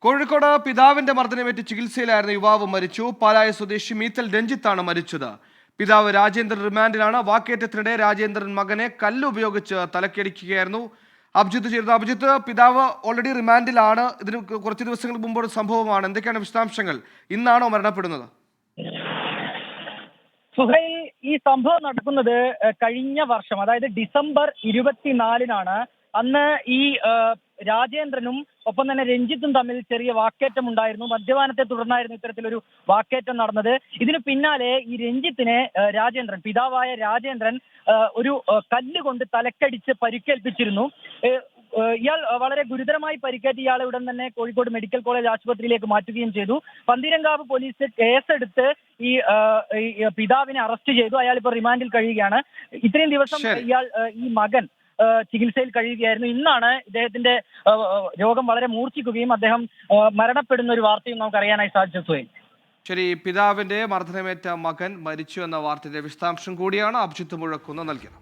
കോഴിക്കോട് പിതാവിന്റെ മർദ്ദനമേറ്റ് ചികിത്സയിലായിരുന്ന യുവാവ് മരിച്ചു. പാലായ സ്വദേശി മീത്തൽ രഞ്ജിത്താണ് മരിച്ചത്. പിതാവ് രാജേന്ദ്രൻ റിമാൻഡിലാണ്. വാക്കേറ്റത്തിനിടെ രാജേന്ദ്രൻ മകനെ കല്ലുപയോഗിച്ച് തലക്കടിക്കുകയായിരുന്നു. അഭിജിത്ത് ചേർന്നു. അഭിജിത്ത്, പിതാവ് ഓൾറെഡി റിമാൻഡിലാണ്. ഇതിന് കുറച്ച് ദിവസങ്ങൾക്ക് മുമ്പ് സംഭവമാണ്. എന്തൊക്കെയാണ് വിശദാംശങ്ങൾ? ഇന്നാണോ മരണപ്പെടുന്നത്? സുഹൈൽ, ഈ സംഭവം നടക്കുന്നത് കഴിഞ്ഞ വർഷം, അതായത് ഡിസംബർ 24-നാണ്. അന്ന് ഈ രാജേന്ദ്രനും ഒപ്പം തന്നെ രഞ്ജിത്തും തമ്മിൽ ചെറിയ വാക്കേറ്റം ഉണ്ടായിരുന്നു. മദ്യപാനത്തെ തുടർന്നായിരുന്നു ഇത്തരത്തിലൊരു വാക്കേറ്റം നടന്നത്. ഇതിന് പിന്നാലെ ഈ രഞ്ജിത്തിനെ പിതാവായ രാജേന്ദ്രൻ ഒരു കല്ലുകൊണ്ട് തലക്കടിച്ച് പരിക്കേൽപ്പിച്ചിരുന്നു. ഇയാൾ വളരെ ഗുരുതരമായി പരിക്കേറ്റ ഇയാളെ ഉടൻ തന്നെ കോഴിക്കോട് മെഡിക്കൽ കോളേജ് ആശുപത്രിയിലേക്ക് മാറ്റുകയും ചെയ്തു. പന്തീരങ്കാവ് പോലീസ് കേസെടുത്ത് ഈ പിതാവിനെ അറസ്റ്റ് ചെയ്തു. അയാൾ ഇപ്പോൾ റിമാൻഡിൽ കഴിയുകയാണ്. ഇത്രയും ദിവസം ഈ മകൻ ചികിത്സയിൽ കഴിയുകയായിരുന്നു. ഇന്നാണ് ഇദ്ദേഹത്തിന്റെ രോഗം വളരെ മൂർച്ഛിക്കുകയും അദ്ദേഹം മരണപ്പെടുന്ന ഒരു വാർത്തയും നമുക്ക് അറിയാനായി സാധിച്ചു. ശരി, പിതാവിന്റെ മർദ്ദനമേറ്റ മകൻ മരിച്ചു എന്ന വാർത്തയുടെ വിശദാംശം കൂടിയാണ് അഭിജിത്ത് മുഴക്കുന്ന് നൽകിയത്.